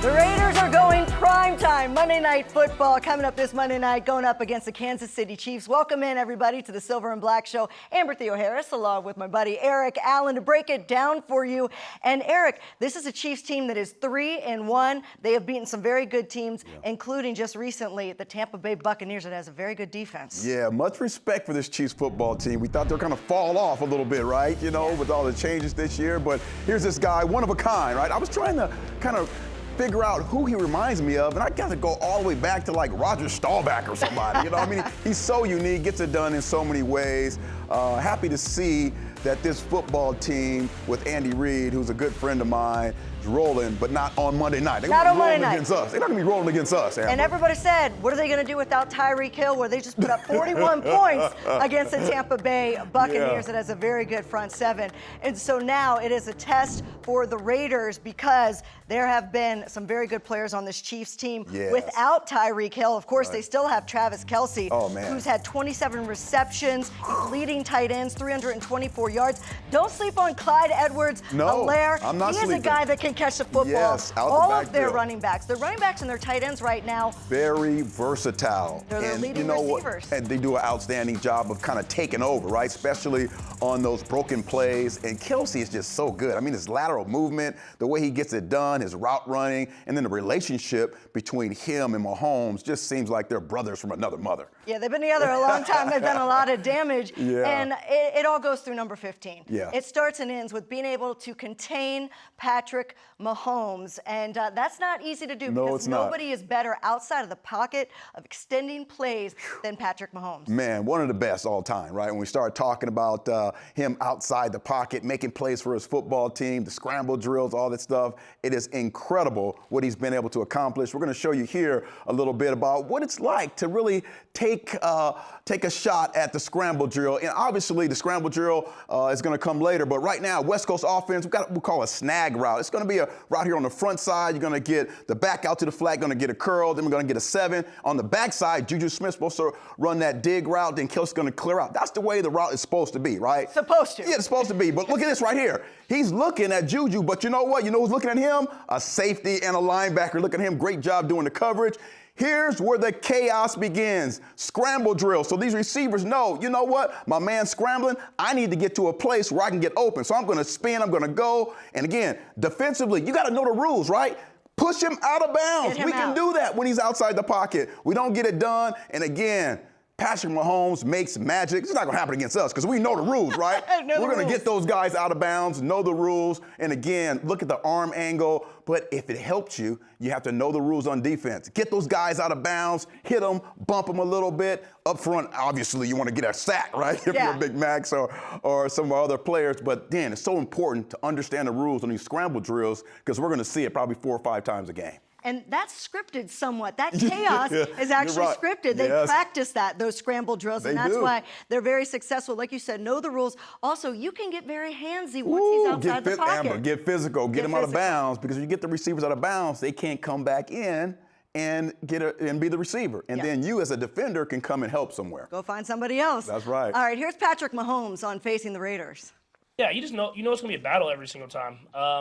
The Raiders are going primetime Monday Night Football coming up this Monday night, going up against the Kansas City Chiefs. Welcome in, everybody, to the Silver and Black Show. Amber Theoharis, along with my buddy Eric Allen, to break it down for you. And Eric, this is a Chiefs team that is 3-1. They have beaten some very good teams, including just recently the Tampa Bay Buccaneers, that has a very good defense. Yeah, much respect for this Chiefs football team. We thought they were going to fall off a little bit, right? You know, with all the changes this year. But here's this guy, one of a kind, right? I was trying to kind of figure out who he reminds me of, and I got to go all the way back to like Roger Staubach or somebody. You know, I mean, he's so unique, gets it done in so many ways. Happy to see that this football team with Andy Reid, who's a good friend of mine, is rolling, but not on Monday night. They're not on Monday rolling night against us. They're not going to be rolling against us, Amber. And everybody said, what are they going to do without Tyreek Hill, where they just put up 41 points against the Tampa Bay Buccaneers that has a very good front seven. And so now it is a test for the Raiders, because there have been some very good players on this Chiefs team without Tyreek Hill. Of course, they still have Travis Kelce, who's had 27 receptions, leading tight ends, 324 yards. Don't sleep on Clyde Edwards-Helaire. I'm not He sleeping. is a guy that can catch the football. Yes, out the all of their backfield. running backs. Their running backs and their tight ends right now. Very versatile. They're their leading receivers. And they do an outstanding job of kind of taking over, right? Especially on those broken plays. And Kelce is just so good. I mean, his lateral movement, the way he gets it done, his route running, and then the relationship between him and Mahomes just seems like they're brothers from another mother. Yeah, they've been together a long time. They've done a lot of damage. And it all goes through number 15. It starts and ends with being able to contain Patrick Mahomes. And that's not easy to do, because nobody is better outside of the pocket of extending plays than Patrick Mahomes. Man, one of the best all time, right? When we start talking about him outside the pocket, making plays for his football team, the scramble drills, all that stuff, it is incredible what he's been able to accomplish. We're going to show you here a little bit about what it's like to really take a shot at the scramble drill. And obviously the scramble drill is going to come later, but right now, West Coast offense, we've got what we call a snag route. It's going to be a route here on the front side. You're going to get the back out to the flat, going to get a curl, then we're going to get a 7. On the back side, Juju Smith's supposed to run that dig route, then Kelce's going to clear out. That's the way the route is supposed to be, right? Supposed to. Yeah, it's supposed to be. But look at this right here. He's looking at Juju, but you know what? You know who's looking at him? A safety and a linebacker. Look at him. Great job doing the coverage. Here's where the chaos begins. Scramble drill. So these receivers know, you know what? My man's scrambling. I need to get to a place where I can get open. So I'm going to spin. I'm going to go. And again, defensively, you got to know the rules, right? Push him out of bounds. We can do that when he's outside the pocket. We don't get it done. And again, Patrick Mahomes makes magic. It's not going to happen against us because we know the rules, right? We're going to get those guys out of bounds, know the rules. And again, look at the arm angle. But if it helps you, you have to know the rules on defense. Get those guys out of bounds, hit them, bump them a little bit. Up front, obviously, you want to get a sack, right? If you're Big Max or some of our other players. But then it's so important to understand the rules on these scramble drills, because we're going to see it probably 4 or 5 times a game. And that's scripted somewhat. That chaos is actually scripted. They practice those scramble drills, and that's why they're very successful. Like you said, know the rules. Also, you can get very handsy once he's outside the pocket. Amber, get physical. Get them out of bounds, because if you get the receivers out of bounds, they can't come back in and be the receiver. And then you as a defender can come and help somewhere. Go find somebody else. That's right. All right, here's Patrick Mahomes on facing the Raiders. Yeah, you know it's going to be a battle every single time.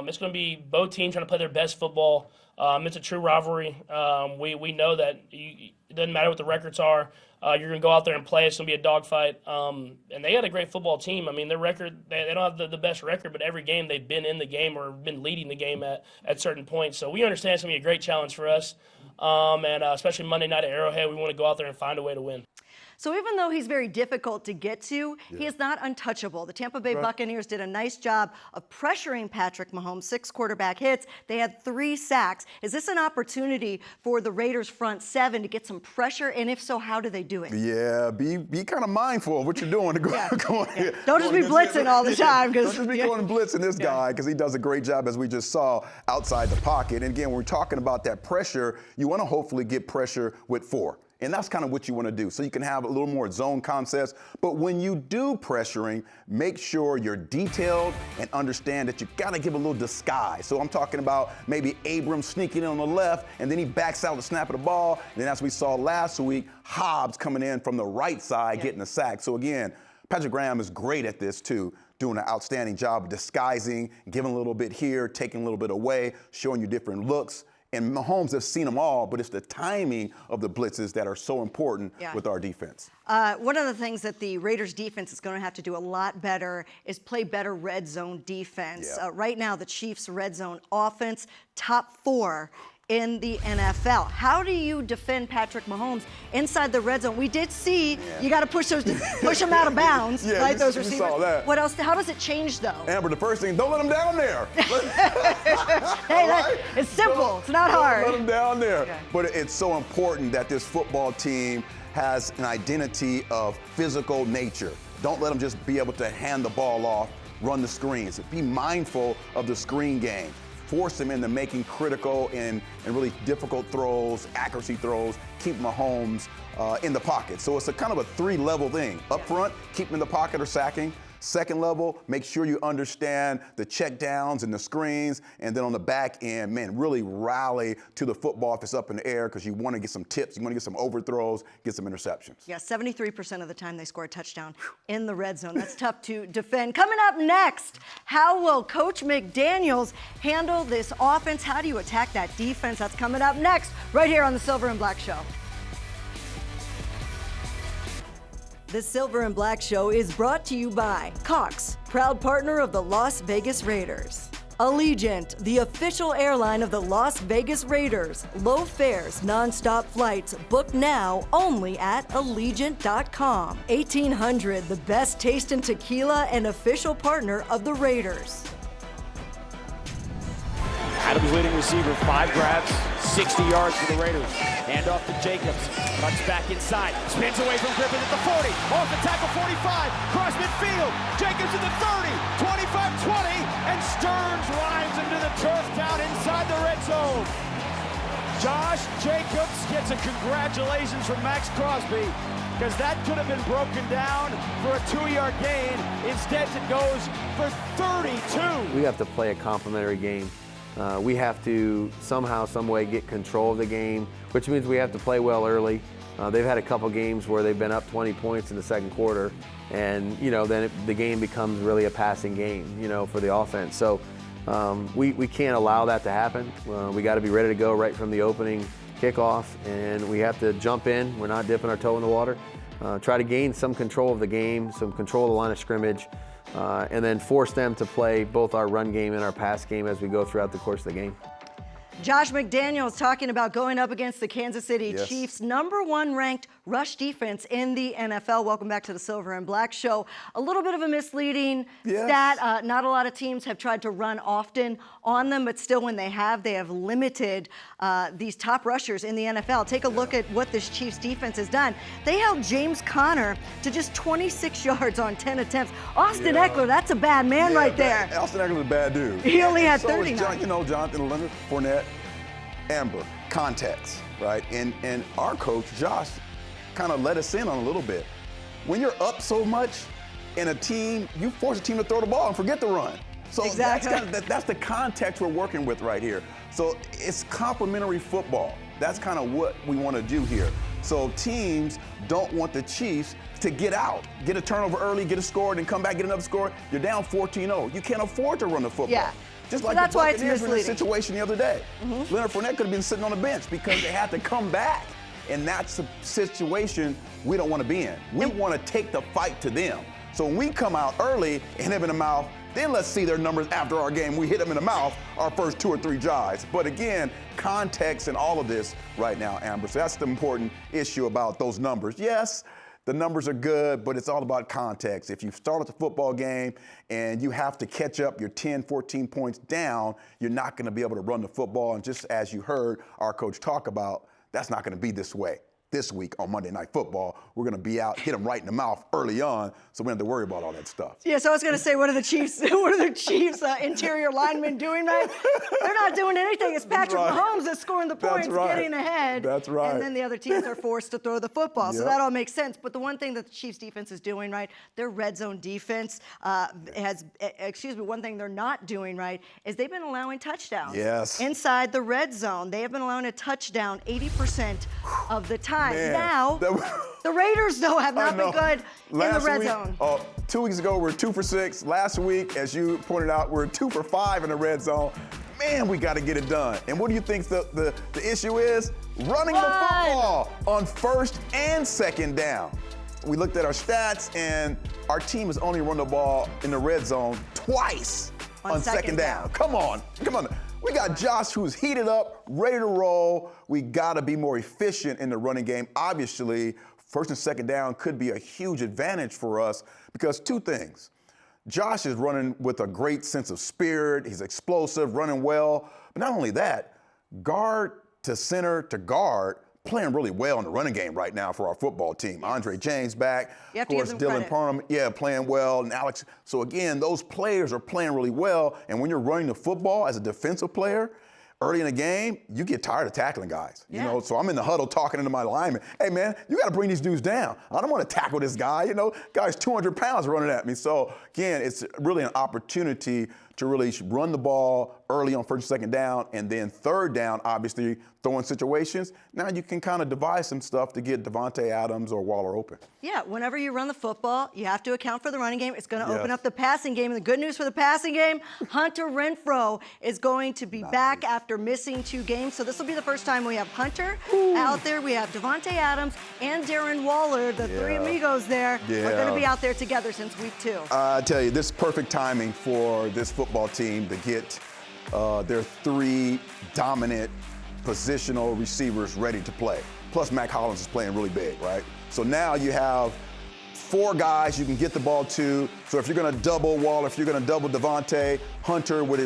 It's going to be both teams trying to play their best football. It's a true rivalry. We know that it doesn't matter what the records are. You're going to go out there and play. It's going to be a dogfight. And they had a great football team. I mean, their record, they don't have the best record, but every game they've been in the game or been leading the game at certain points. So we understand it's going to be a great challenge for us. And especially Monday night at Arrowhead, we want to go out there and find a way to win. So even though he's very difficult to get to, he is not untouchable. The Tampa Bay Buccaneers did a nice job of pressuring Patrick Mahomes, 6 quarterback hits. They had 3 sacks. Is this an opportunity for the Raiders front 7 to get some pressure? And if so, how do they do it? Yeah, be kind of mindful of what you're doing. Don't just be blitzing all the time. Don't just be going and blitzing this guy, because he does a great job, as we just saw, outside the pocket. And again, when we're talking about that pressure, you want to hopefully get pressure with 4. And that's kind of what you want to do, so you can have a little more zone concepts. But when you do pressuring, make sure you're detailed and understand that you got to give a little disguise. So I'm talking about maybe Abrams sneaking in on the left, and then he backs out the snap of the ball. And then as we saw last week, Hobbs coming in from the right side, getting a sack. So again, Patrick Graham is great at this too, doing an outstanding job of disguising, giving a little bit here, taking a little bit away, showing you different looks. And Mahomes has seen them all, but it's the timing of the blitzes that are so important with our defense. One of the things that the Raiders defense is going to have to do a lot better is play better red zone defense. Right now, the Chiefs' red zone offense, top 4 in the NFL. How do you defend Patrick Mahomes inside the red zone? We did see you got to push them out of bounds, right? Those receivers. Saw that. What else? How does it change though? Amber, the first thing, don't let them down there. Hey, it's simple. It's not hard. Don't let them down there. Okay. But it's so important that this football team has an identity of physical nature. Don't let them just be able to hand the ball off, run the screens. Be mindful of the screen game. Force them into making critical and really difficult throws, accuracy throws, keep Mahomes in the pocket. So it's a kind of a 3-level thing. Up front, keep him in the pocket or sacking. Second level, make sure you understand the check downs and the screens. And then on the back end, man, really rally to the football if it's up in the air because you want to get some tips, you want to get some overthrows, get some interceptions. Yeah, 73% of the time they score a touchdown in the red zone. That's tough to defend. Coming up next, how will Coach McDaniels handle this offense? How do you attack that defense? That's coming up next, right here on the Silver and Black Show. The Silver and Black Show is brought to you by Cox, proud partner of the Las Vegas Raiders. Allegiant, the official airline of the Las Vegas Raiders. Low fares, non-stop flights. Book now only at Allegiant.com. 1800, the best taste in tequila and official partner of the Raiders. Adams leading receiver, 5 grabs, 60 yards for the Raiders. Hand off to Jacobs, cuts back inside, spins away from Griffin at the 40, off the tackle 45, cross midfield, Jacobs at the 30, 25-20, and Stearns rides into the turf down inside the red zone. Josh Jacobs gets a congratulations from Max Crosby, because that could have been broken down for a 2-yard gain. Instead, it goes for 32. We have to play a complementary game. We have to somehow, some way get control of the game, which means we have to play well early. They've had a couple games where they've been up 20 points in the second quarter, and then the game becomes really a passing game, for the offense. So we can't allow that to happen. We got to be ready to go right from the opening kickoff, and we have to jump in. We're not dipping our toe in the water. Try to gain some control of the game, some control of the line of scrimmage. And then force them to play both our run game and our pass game as we go throughout the course of the game. Josh McDaniels talking about going up against the Kansas City Chiefs, #1 ranked rush defense in the NFL. Welcome back to the Silver and Black Show. A little bit of a misleading stat. Not a lot of teams have tried to run often on them, but still when they have limited these top rushers in the NFL. Take a look at what this Chiefs defense has done. They held James Conner to just 26 yards on 10 attempts. Austin Eckler, that's a bad man right there. Austin Eckler's a bad dude. He only had so 39. Jonathan Leonard, Fournette, Amber, context, right? And our coach, Josh, kind of let us in on a little bit. When you're up so much in a team, you force a team to throw the ball and forget the run. So that's the context we're working with right here. So it's complementary football. That's kind of what we want to do here. So teams don't want the Chiefs to get out, get a turnover early, get a score, then come back, get another score. You're down 14-0. You can't afford to run the football. Yeah. Just like that's the why it's Buccaneers were in misleading. this situation the other day. Leonard Fournette could have been sitting on the bench because they had to come back. And that's the situation we don't want to be in. We want to take the fight to them. So when we come out early and hit them in the mouth, then let's see their numbers after our game. We hit them in the mouth our first 2 or 3 drives. But again, context and all of this right now, Amber. So that's the important issue about those numbers. Yes, the numbers are good, but it's all about context. If you start at the football game and you have to catch up, you're 10, 14 points down, you're not going to be able to run the football. And just as you heard our coach talk about, that's not going to be this way. This week on Monday Night Football, we're going to be out, hit them right in the mouth early on, so we don't have to worry about all that stuff. Yeah, so I was going to say, what are the Chiefs' interior linemen doing, right? They're not doing anything. It's Patrick Mahomes that's scoring the points, getting ahead. That's right. And then the other teams are forced to throw the football. So that all makes sense. But the one thing that the Chiefs' defense is doing right, their red zone defense one thing they're not doing right is they've been allowing touchdowns. Yes. Inside the red zone. They have been allowing a touchdown 80% of the time. Man, now, the Raiders, though, have not been good in the red zone. 2 weeks ago, we were 2 for 6. Last week, as you pointed out, we were 2 for 5 in the red zone. man, we got to get it done. And what do you think the issue is? Running the football on first and second down. We looked at our stats, and our team has only run the ball in the red zone twice on second down. Come on. We got Josh who's heated up, ready to roll. We got to be more efficient in the running game. Obviously, first and second down could be a huge advantage for us because two things. Josh is running with a great sense of spirit. He's explosive, running well. But not only that, guard to center to guard, playing really well in the running game right now for our football team. Andre James back. Of course, Dylan Parham, playing well, and Alex. So again, those players are playing really well. And when you're running the football as a defensive player, early in the game, you get tired of tackling guys. You know, so I'm in the huddle talking to my lineman. Hey man, you got to bring these dudes down. I don't want to tackle this guy. You know, guy's 200 pounds running at me. So again, it's really an opportunity to really run the ball early on first and second down, and then third down, obviously, throwing situations. Now you can kind of devise some stuff to get Davante Adams or Waller open. Yeah, whenever you run the football, you have to account for the running game. It's going to open up the passing game. And the good news for the passing game, Hunter Renfrow is going to be back after missing 2 games. So this will be the first time we have Hunter out there. We have Davante Adams and Darren Waller, the 3 amigos there, are going to be out there together since week 2. I tell you, this is perfect timing for this football team to get their 3 dominant positional receivers ready to play. Plus, Mac Hollins is playing really big, right? So now you have 4 guys you can get the ball to. So if you're going to double Waller, if you're going to double Davante, Hunter with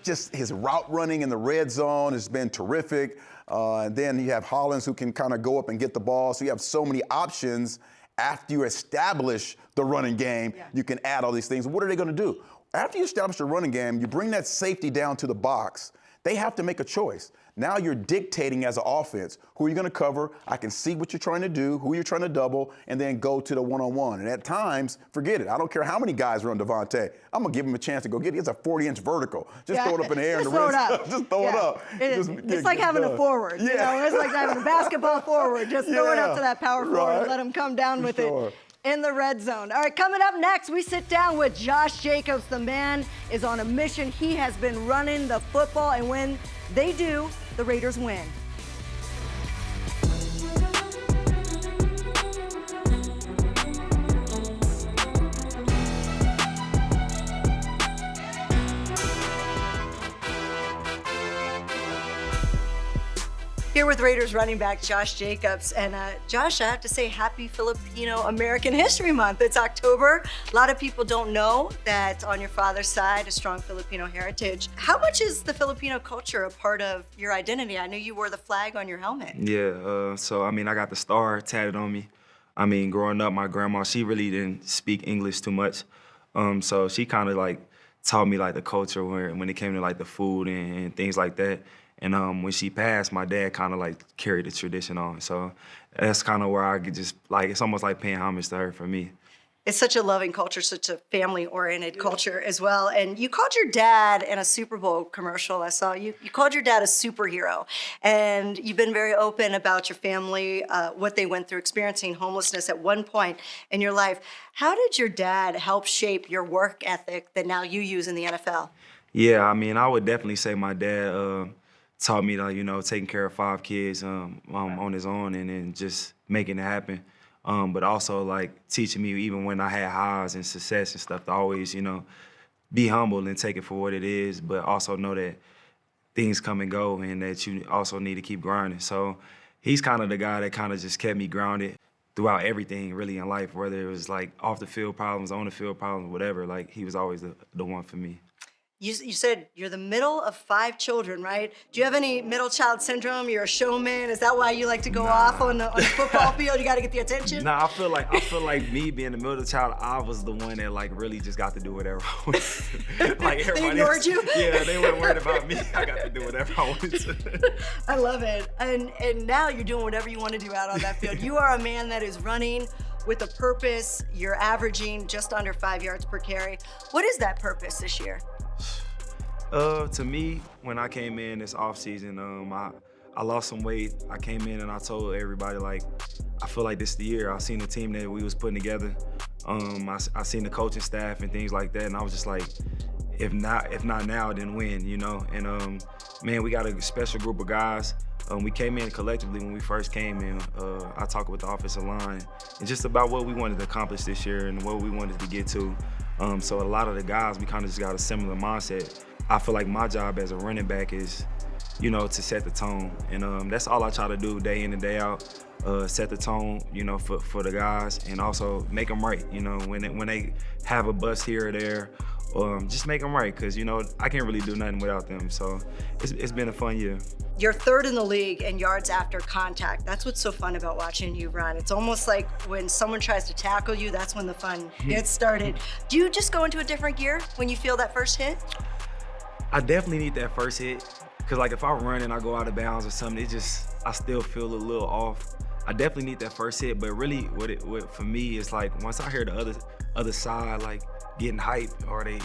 just his route running in the red zone has been terrific. And then you have Hollins who can kind of go up and get the ball. So you have so many options. After you establish the running game, you can add all these things. What are they going to do? After you establish the running game, you bring that safety down to the box. They have to make a choice. Now you're dictating as an offense who are you going to cover. I can see what you're trying to do, who you're trying to double, and then go to the one-on-one. And at times, forget it. I don't care how many guys are on Davante. I'm going to give him a chance to go get it. It's a 40-inch vertical. Just throw it up in the air. Just throw it up. Just throw it up. It's like having a forward. You know, it's like having a basketball forward. Just throw it up to that power forward and let him come down with it in the red zone. All right, coming up next, we sit down with Josh Jacobs. The man is on a mission. He has been running the football, and when they do, the Raiders win. Here with Raiders running back Josh Jacobs. And Josh, I have to say happy Filipino American History Month. It's October. A lot of people don't know that on your father's side, a strong Filipino heritage. How much is the Filipino culture a part of your identity? I knew you wore the flag on your helmet. Yeah, so I mean, I got the star tatted on me. I mean, growing up, my grandma, she really didn't speak English too much. So she kind of like taught me like the culture when it came to like the food and things like that. And when she passed, my dad kind of like carried the tradition on. So that's kind of where I could just like, it's almost like paying homage to her for me. It's such a loving culture, such a family-oriented culture as well. And you called your dad in a Super Bowl commercial I saw. You called your dad a superhero. And you've been very open about your family, what they went through, experiencing homelessness at one point in your life. How did your dad help shape your work ethic that now you use in the NFL? Yeah, I mean, I would definitely say my dad taught me, you know, taking care of 5 kids on his own and then just making it happen. But also, like, teaching me, even when I had highs and success and stuff, to always, you know, be humble and take it for what it is, but also know that things come and go and that you also need to keep grinding. So he's kind of the guy that kind of just kept me grounded throughout everything, really, in life, whether it was, like, off the field problems, on the field problems, whatever. Like, he was always the one for me. You said you're the middle of 5 children, right? Do you have any middle child syndrome? You're a showman. Is that why you like to go off on the football field? You got to get the attention? Nah, I feel like me being the middle child, I was the one that like really just got to do whatever I wanted. Like everybody They ignored you? Yeah, they weren't worried about me. I got to do whatever I wanted to. I love it. And now you're doing whatever you want to do out on that field. You are a man that is running with a purpose. You're averaging just under 5 yards per carry. What is that purpose this year? To me, when I came in this offseason, I lost some weight. I came in and I told everybody, like, I feel like this is the year. I seen the team that we was putting together. I seen the coaching staff and things like that, and I was just like, if not now, then when, you know? And man, we got a special group of guys. We came in collectively when we first came in. I talked with the offensive line and just about what we wanted to accomplish this year and what we wanted to get to. So a lot of the guys, we kind of just got a similar mindset. I feel like my job as a running back is, you know, to set the tone. And that's all I try to do day in and day out. Set the tone, you know, for the guys, and also make them right. You know, when they have a bust here or there, just make them right, because, you know, I can't really do nothing without them. So it's been a fun year. You're third in the league in yards after contact. That's what's so fun about watching you run. It's almost like when someone tries to tackle you, that's when the fun gets started. Do you just go into a different gear when you feel that first hit? I definitely need that first hit, because like if I run and I go out of bounds or something, I still feel a little off. I definitely need that first hit, but really what for me is like once I hear the other side like getting hype, or they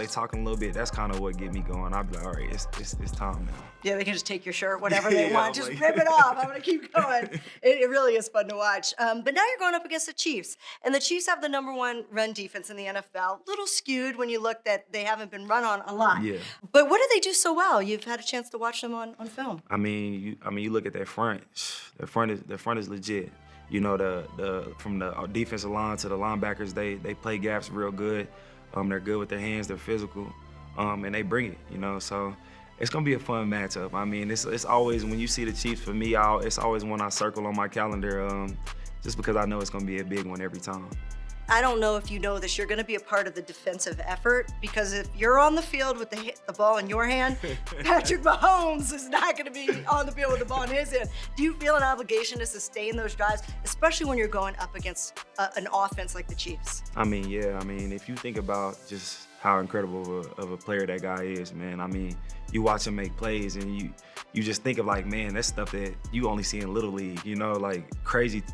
talking a little bit, that's kind of what get me going. I'll be like, all right, it's time now. Yeah, they can just take your shirt, whatever they Yeah, want, just like- rip it off. I'm gonna keep going. It really is fun to watch. But now you're going up against the Chiefs, and the Chiefs have the #1 run defense in the NFL. Little skewed when you look that they haven't been run on a lot. Yeah. But what do they do so well? You've had a chance to watch them on film. I mean, you look at that front. The front is legit. You know, from the defensive line to the linebackers, they play gaps real good. They're good with their hands. They're physical, and they bring it. You know, so it's gonna be a fun matchup. I mean, it's always when you see the Chiefs. For me, it's always one I circle on my calendar, just because I know it's gonna be a big one every time. I don't know if you know this, you're going to be a part of the defensive effort, because if you're on the field with the ball in your hand, Patrick Mahomes is not going to be on the field with the ball in his hand. Do you feel an obligation to sustain those drives, especially when you're going up against an offense like the Chiefs? I mean, yeah. I mean, if you think about just how incredible of a player that guy is, man. I mean, you watch him make plays, and you just think of like, man, that's stuff that you only see in Little League. You know, like crazy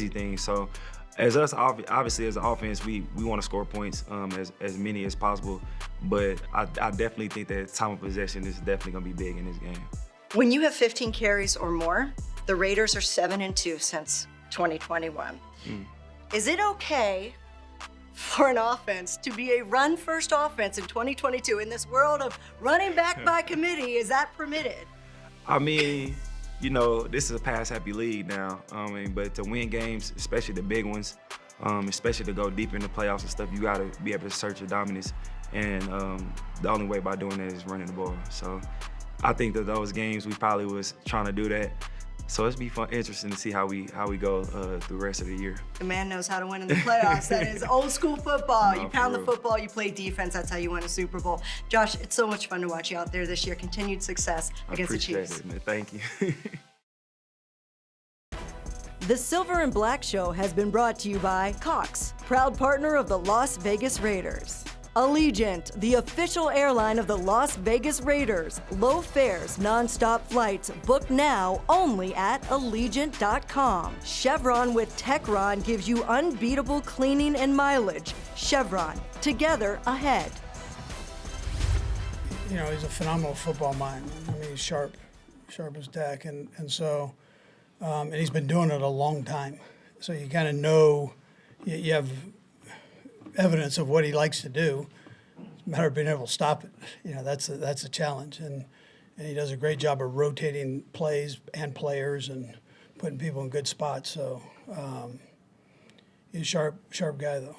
things. So. As us, obviously, as an offense, we want to score points, as many as possible. But I definitely think that time of possession is definitely going to be big in this game. When you have 15 carries or more, the Raiders are 7-2 since 2021. Is it okay for an offense to be a run-first offense in 2022 in this world of running back by committee? Is that permitted? I mean, you know, this is a pass-happy league now. But to win games, especially the big ones, especially to go deep in the playoffs and stuff, you got to be able to assert your dominance. And the only way by doing that is running the ball. So I think that those games, we probably was trying to do that. So it's be fun, interesting to see how we go through the rest of the year. The man knows how to win in the playoffs. That is old school football. No, You pound for the real. football, you play defense. That's how you win a Super Bowl. Josh, it's so much fun to watch you out there this year. Continued success against the Appreciate Chiefs. it, man. Thank you. The Silver and Black Show has been brought to you by Cox, proud partner of the Las Vegas Raiders. Allegiant, the official airline of the Las Vegas Raiders. Low fares, nonstop flights. Book now only at Allegiant.com. Chevron with Techron gives you unbeatable cleaning and mileage. Chevron, together ahead. You know, he's a phenomenal football mind. I mean, he's sharp as Dak, and so, and he's been doing it a long time. So you kind of know, you have evidence of what he likes to do. It's a matter of being able to stop it. You know, that's a challenge, and he does a great job of rotating plays and players and putting people in good spots. So he's a sharp guy, though.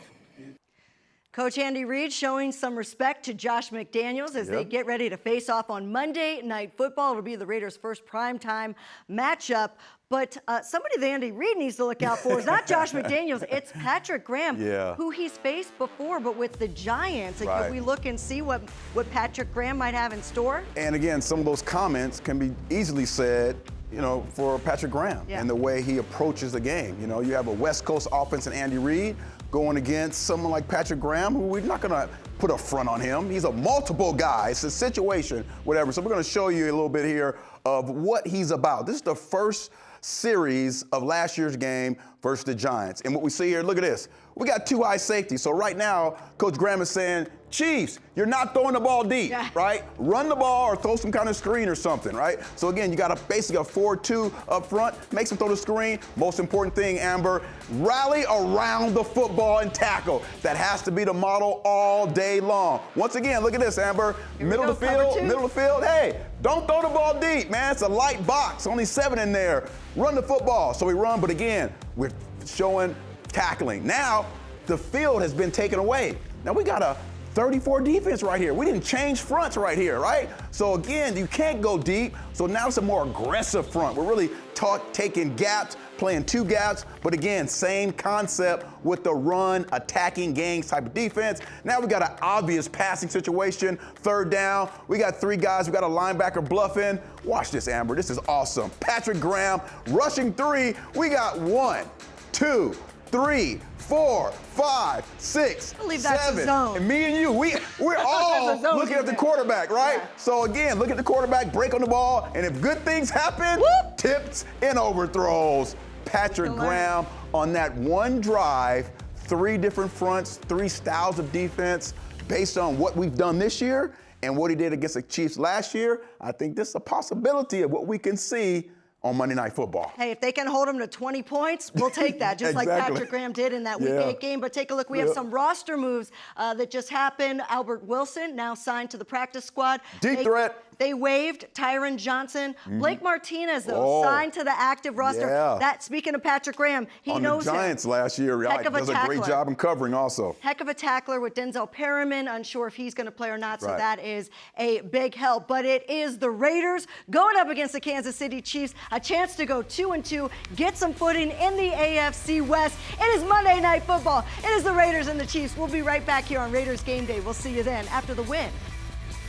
Coach Andy Reid showing some respect to Josh McDaniels as they get ready to face off on Monday Night Football. It'll be the Raiders' first primetime matchup. But somebody that Andy Reid needs to look out for is not Josh McDaniels, it's Patrick Graham, who he's faced before, but with the Giants. Like, Could we look and see what Patrick Graham might have in store? And again, some of those comments can be easily said, you know, for Patrick Graham and the way he approaches the game. You know, you have a West Coast offense and Andy Reid going against someone like Patrick Graham, who we're not going to put a front on him. He's a multiple guy. It's a situation, whatever. So we're going to show you a little bit here of what he's about. This is the first series of last year's game versus the Giants. And what we see here, look at this. We got two high safeties. So right now, Coach Graham is saying, Chiefs, you're not throwing the ball deep, Yeah. right? Run the ball or throw some kind of screen or something, right? So again, you got basically a 4-2 up front. Makes them throw the screen. Most important thing, Amber, rally around the football and tackle. That has to be the model all day long. Once again, look at this, Amber. Middle of the field. Hey, don't throw the ball deep, man. It's a light box, only 7 in there. Run the football. So we run, but again, we're showing tackling. Now, the field has been taken away. Now we got a 34 defense right here. We didn't change fronts right here, right? So again, you can't go deep. So now it's a more aggressive front. We're really taking gaps, playing 2 gaps, but again, same concept with the run, attacking gangs type of defense. Now we got an obvious passing situation, 3rd down. We got 3 guys. We got a linebacker bluffing. Watch this, Amber. This is awesome. Patrick Graham rushing 3. We got 1, 2, 3, 4, 5, 6, I believe that's 7. a zone. And me and you, we're all There's a zone looking in at the there. quarterback, right? Yeah. So again, look at the quarterback, break on the ball, and if good things happen, Whoop. tips and overthrows. Patrick He's gonna Graham on that one drive, 3 different fronts, 3 styles of defense based on what we've done this year and what he did against the Chiefs last year. I think this is a possibility of what we can see on Monday Night Football. Hey, if they can hold him to 20 points, we'll take that, just like Exactly. Patrick Graham did in that Week 8 game. But take a look. We have some roster moves that just happened. Albert Wilson now signed to the practice squad. Deep threat. They waived Tyron Johnson. Blake Martinez, though, signed to the active roster. Yeah. That, speaking of Patrick Graham, he on knows the Giants him. last year, Heck of a does a great tackler. job in covering also. Heck of a tackler with Denzel Perriman. Unsure if he's going to play or not, so Right. that is a big help. But it is the Raiders going up against the Kansas City Chiefs. A chance to go 2-2, get some footing in the AFC West. It is Monday Night Football. It is the Raiders and the Chiefs. We'll be right back here on Raiders Game Day. We'll see you then after the win